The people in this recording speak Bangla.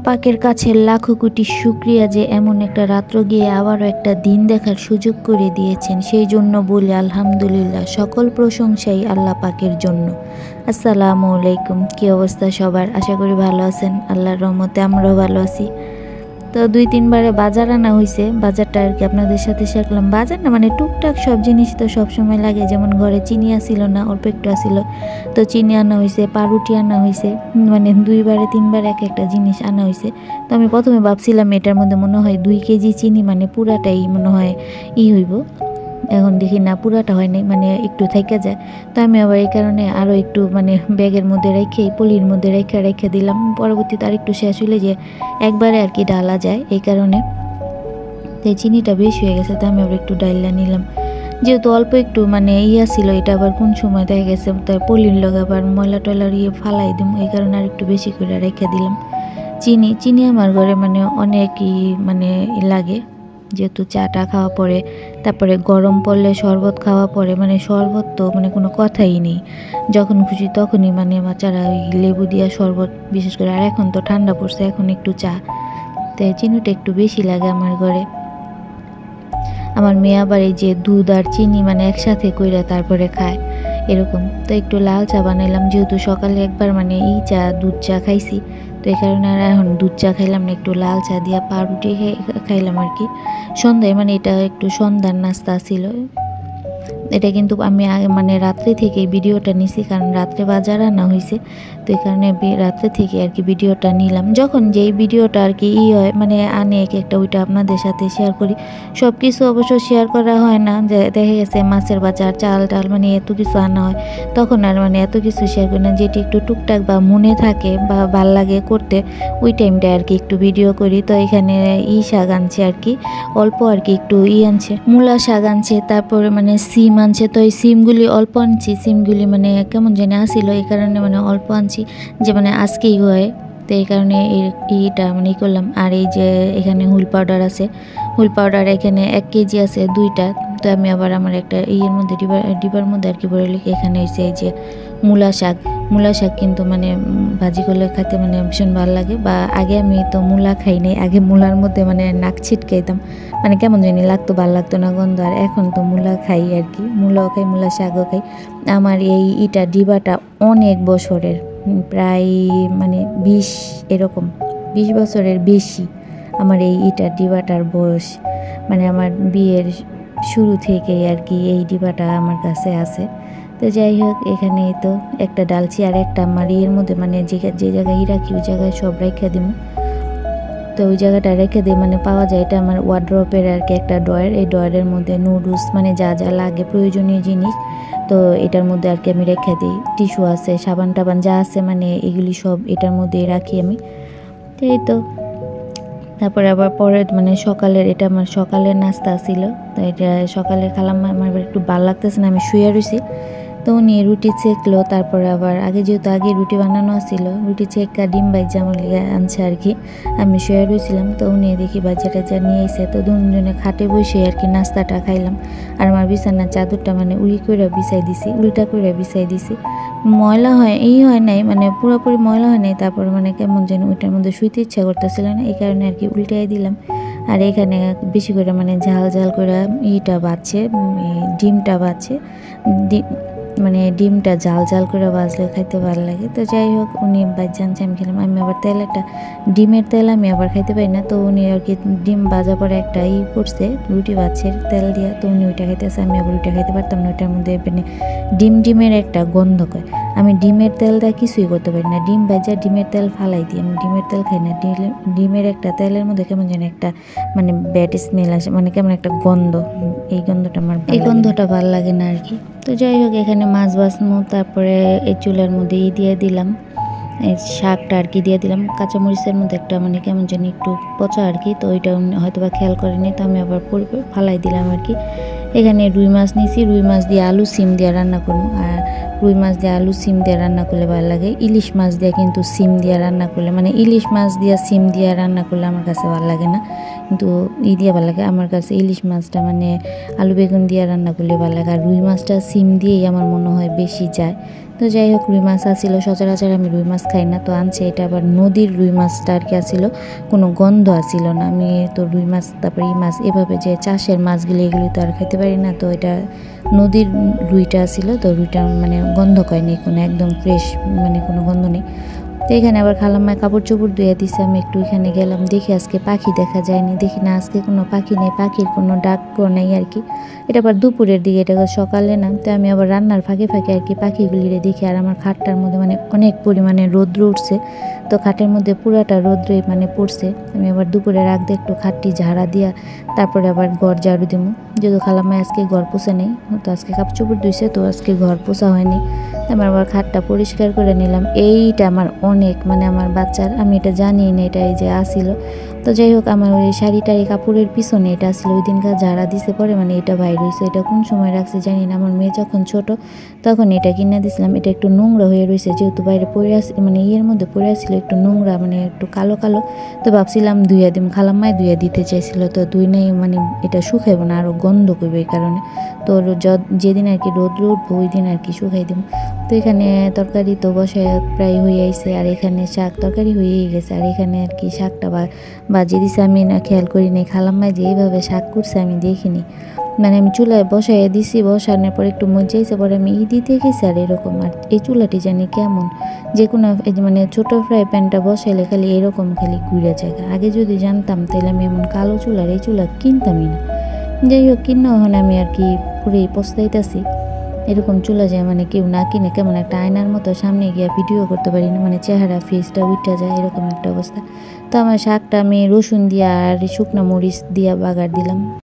পাকের কাছে লাখো কোটি শুকরিয়া যে এমন একটা রাত্র গিয়ে আবারও একটা দিন দেখার সুযোগ করে দিয়েছেন। সেই জন্য বলি আলহামদুলিল্লাহ, সকল প্রশংসাই আল্লাহ পাকের জন্য। আসসালামু আলাইকুম, কী অবস্থা সবার? আশা করি ভালো আছেন। আল্লাহর রহমতে আমরাও ভালো আছি। তো 2-3 বারে বাজার আনা হয়েছে। বাজারটা আর কি আপনাদের সাথে শেয়ার করলাম। বাজার না মানে টুকটাক সব জিনিস তো সবসময় লাগে, যেমন ঘরে চিনি আসিল না, অল্প একটু আসিল, তো চিনি আনা হয়েছে, পাউরুটি আনা হয়েছে, মানে 2-3 বার এক একটা জিনিস আনা হয়েছে। তো আমি প্রথমে ভাবছিলাম এটার মধ্যে মনে হয় 2 কেজি চিনি, মানে পুরাটাই মনে হয় হইব। এখন দেখি না, পুরাটা হয় নাই, মানে একটু থেকে যায়। তো আমি আবার এই কারণে আরও একটু মানে ব্যাগের মধ্যে রেখে পলির মধ্যে রেখে দিলাম। পরবর্তীতে আর একটু শেষ হলে যে একবারে আর কি ডালা যায়, এই কারণে। তো চিনিটা বেশি হয়ে গেছে, তো আমি আবার একটু ডাইলা নিলাম। যেহেতু অল্প একটু মানে ছিল, এটা আবার কোন সময় দেখা গেছে তার পলির লগে আবার ময়লা টয়লার ফালাই দিম, এই কারণে আর একটু বেশি করে রেখে দিলাম। চিনি আমার ঘরে মানে অনেকই মানে লাগে, যেহেতু চাটা খাওয়া পরে, তারপরে গরম পড়লে শরবত খাওয়া পরে, মানে শরবত তো মানে কোনো কথাই নেই, যখন খুশি তখনই মানে বাচ্চারা ওই লেবু দিয়া শরবত বিশেষ করে। আর এখন তো ঠান্ডা পড়ছে, এখন একটু চা, তাই চিনিটা একটু বেশি লাগে আমার ঘরে। আমার মেয়ে আবার এই যে দুধ আর চিনি মানে একসাথে কইরা তারপরে খায় এরকম। তো একটু লাল চা বানাইলাম, যেহেতু সকালে একবার মানে দুধ চা খাইছি, তো এই কারণে আর এখন দুধ চা খাইলাম না, একটু লাল চা দিয়া পাউরুটি খাইলাম আর কি সন্ধ্যায়। মানে এটা একটু সন্ধ্যার নাস্তা ছিল। এটা কিন্তু আমি মানে রাত্রে থেকে ভিডিওটা নিছি, কারণ রাত্রে বাজার আনা হয়েছে, তো এই কারণে রাত্রে থেকে আর কি ভিডিওটা নিলাম। যখন যেই ভিডিওটা আর কি হয় মানে আনে এক একটা, ওইটা আপনাদের সাথে শেয়ার করি। সব কিছু অবশ্য শেয়ার করা হয় না, যে দেখা গেছে মাছের বাজার, চাল টাল মানে এত কিছু আনা হয়, তখন আর মানে এত কিছু শেয়ার করি না। যেটি একটু টুকটাক বা মনে থাকে বা ভাল লাগে করতে, ওই টাইমটা আর কি একটু ভিডিও করি। তো এখানে শাক আনছে আর কি, অল্প আর কি একটু আনছে, মূলা শাক আনছে, তারপরে মানে সিম আনছে। তো এই সিমগুলি অল্প আনছি, সিমগুলি মানে কেমন জানি আসিল, এই কারণে মানে অল্প আনছি, যে মানে আজকেই হয়, তো এই কারণে এইটা মানে করলাম। আর এই যে এখানে হুল পাউডার আছে, হুল পাউডার এখানে 1 কেজি আছে 2টা। তো আমি আবার আমার একটা মধ্যে ডিবার মধ্যে আর কি ভরে লিখে এখানে হয়েছে এই যে মূলা শাক কিন্তু মানে ভাজি করলে খাইতে মানে ভীষণ ভালো লাগে। বা আগে আমি তো মূলা খাই নাই, আগে মূলার মধ্যে মানে নাক ছিটকাইতাম, মানে কেমন জানি লাগতো, ভালো লাগতো না গন্ধ। আর এখন তো মূলা খাই আর কি, মূলাও খাই, মূলা শাকও খাই। আমার এই ডিবাটা অনেক বছরের, প্রায় মানে 20 বছরের বেশি আমার এই ডিবাটার বয়স। মানে আমার বিয়ের শুরু থেকেই আর কি এই ডিবাটা আমার কাছে আছে। তো যাই হোক, এখানে তো একটা ডালছি, আর একটা আমার মধ্যে মানে যে জায়গায় রাখি ওই জায়গায় সব রেখে দিব। তো ওই জায়গাটা রেখে দিই, মানে পাওয়া যায়, এটা আমার ওয়ার্ড্রপের আর কি একটা ড্রয়ার। এই ড্রয়ারের মধ্যে নুডলস মানে যা যা লাগে প্রয়োজনীয় জিনিস, তো এটার মধ্যে আর কি আমি রেখে দিই। টিস্যু আছে, সাবান টাবান যা আছে মানে এগুলি সব এটার মধ্যেই রাখি আমি। তো এই তো তারপরে আবার পরে মানে সকালের, এটা আমার সকালের নাস্তা ছিল, তো এটা সকালে খেলাম। আমার একটু ভালো লাগতেছে না, আমি শুয়ে রয়েছি, তো উনি রুটি চেকলো। তারপরে আবার যেহেতু আগে রুটি বানানো ছিল, রুটি চেকা ডিম বাইজা আমার লিগে আনছে আর কি। আমি শুয়ে রয়েছিলাম, তো উনি দেখি বাজাটা নিয়ে এসে, তো দুজনে খাটে বসে আর কি নাস্তাটা খাইলাম। আর আমার বিছানার চাদরটা মানে উল্টা করে বিছাই দিছি। ময়লা হয় নাই, মানে পুরোপুরি ময়লা হয় নাই, তারপরে মানে কেমন যেন ওইটার মধ্যে শুইতে ইচ্ছা করতেছিল না, এই কারণে আর কি উল্টাই দিলাম। আর এখানে বেশি করে মানে ঝাল করে বাজছে, ডিমটা বাজছে, মানে ডিমটা ঝাল করে ভাজলে খাইতে ভালো লাগে। তো যাই হোক, উনি জানছে, আমি খেলাম। আমি আবার ডিমের তেল আমি আবার খাইতে পারি না, তো উনি আর কি ডিম ভাজা পরে একটা করছে রুটি ভাজছে তেল দিয়া, তো উনি ওইটা খাইতেছে, আমি আবার ওইটা খাইতে পারতাম না। ওইটার মধ্যে মানে ডিমের একটা গন্ধ কয়, আমি ডিমের তেল দিয়ে কিছুই করতে পারি না। ডিম ভাজা ডিমের তেল ফালাই দিই, আমি ডিমের তেল খাই না। ডিমের একটা তেলের মধ্যে কেমন যেন একটা মানে ব্যাড স্মেল আসে, মানে কেমন একটা গন্ধ, এই গন্ধটা ভালো লাগে না আর কি। তো যাই হোক, এখানে মাছ বাছমু, তারপরে এই চুলার মধ্যে দিয়ে দিলাম এই শাকটা আর কি দিয়ে দিলাম। কাঁচামরিচের মধ্যে একটা মানে কেমন জানি একটু পচা আর কি, তো ওইটা হয়তো বা খেয়াল করেনি, তো আমি আবার ফালাই দিলাম আর কি। এখানে রুই মাছ নিয়েছি, রুই মাছ দিয়ে আলু সিম দিয়ে রান্না করবো। আর রুই মাছ দিয়ে আলু সিম দিয়ে রান্না করলে ভালো লাগে। ইলিশ মাছ দিয়ে কিন্তু সিম দিয়ে রান্না করলে, মানে ইলিশ মাছ দিয়ে সিম দিয়ে রান্না করলে আমার কাছে ভালো লাগে না। কিন্তু দিয়ে ভালো লাগে আমার কাছে। ইলিশ মাছটা মানে আলু বেগুন দিয়ে রান্না করলে ভালো লাগে, আর রুই মাছটা সিম দিয়েই আমার মনে হয় বেশি যায়। তো যাই হোক, রুই মাছ আসিল, সচরাচর আমি রুই মাছ খাই না, তো আনছে এটা আবার নদীর রুই মাছটা আর কি আসিল, কোনো গন্ধ আসিল না। আমি তো রুই মাছ তারপরে এই মাছ এভাবে যে চাষের মাছগুলি এগুলি তো আর খেতে পারি না, তো এটা নদীর রুইটা আসিল, তো রুইটা মানে গন্ধ কয় নেই কোনো, একদম ফ্রেশ, মানে কোনো গন্ধ নেই। তো এখানে আবার খালাম্মায় কাপড় চোপড় ধুয়ে দিছে, আমি একটু এখানে গেলাম, দেখি আজকে পাখি দেখা যায়নি, দেখি না আজকে কোনো পাখি নেই, পাখির কোনো ডাকও নেই আর কি। এটা আবার দুপুরের দিকে, এটা সকালে না। তো আমি আবার রান্নার ফাঁকে ফাঁকে আর কি পাখিগুলিরে দেখি, আর আমার খাটটার মধ্যে মানে অনেক পরিমাণে রৌদ্র উঠছে, তো খাটের মধ্যে পুরাটা রৌদ্রে মানে পড়ছে। আমি আবার দুপুরে রাখতে একটু খাটটি ঝাড়া দিয়া তারপরে আবার ঘর ঝাড়ু দিব, যেহেতু খালাম্মায় আজকে ঘর পোছা নেই, তো আজকে কাপড় চোপড় ধুইছে, তো আজকে ঘর পোছা হয়নি। আমার আবার খাটটা পরিষ্কার করে নিলাম। এইটা আমার অনেক মানে আমার বাচ্চার, আমি এটা জানি না এটা এই যে আসিল। তো যাই হোক, আমার ওই শাড়ি টাড়ি কাপড়ের পিছনে এটা আসলে ওই দিনকার ঝাড়া দিছে পরে, মানে এটা বাইর হয়েছে, এটা কোন সময় রাখছে জানি না। আমার মেয়ে যখন ছোট তখন এটা কিনে দিছিলাম, এটা একটু নোংরা হয়ে রয়েছে, যেহেতু বাইরে পড়ে আসে মানে ইয়ের মধ্যে পড়ে আসছিল, একটু নোংরা মানে একটু কালো কালো। তো ভাবছিলাম ধুইয়া দিম, খালাম্মায় ধুইয়া দিতে চাইছিল, তো ধুই নেই, মানে এটা শুকাইব না, আরও গন্ধ করবে এই কারণে। তো যেদিন আর কি রোদ্র উঠবো ওই দিন আর কি শুকাই দিব। তো এখানে তরকারি তো বসায় প্রায় হয়ে আইছে, আর এখানে শাক তরকারি হয়েই গেছে, আর এখানে আর কি শাকটা বাজিয়ে দিছে, আমি না খেয়াল করিনি। খালাম্মায় যে এইভাবে শাক করছে আমি দেখিনি, মানে আমি চুলায় বসাই দিছি, বসানোর পর একটু মজাইছে, পরে আমি দিতে গেছি, আর এরকম। আর এই চুলাটি জানি কেমন, যে কোনো মানে ছোটো ফ্রাই প্যানটা বসাইলে খালি এরকম খালি ঘুরে যায়। আগে যদি জানতাম তাহলে আমি এমন কালো চুলার এই চুলা কিনতামই না। যাই হোক, কিনা হন আমি আর কি পুরোই পস্তাইতেছি। এরকম চুলা যায় মানে কেউ না কিনে কেমন একটা আয়নার মতো সামনে গিয়ে ভিডিও করতে পারি না, মানে চেহারা ফেসটা উঠা যায়, এরকম একটা অবস্থা। তো আমার শাকটা আমি রসুন দিয়া আর শুকনো মরিচ দিয়া বাগার দিলাম।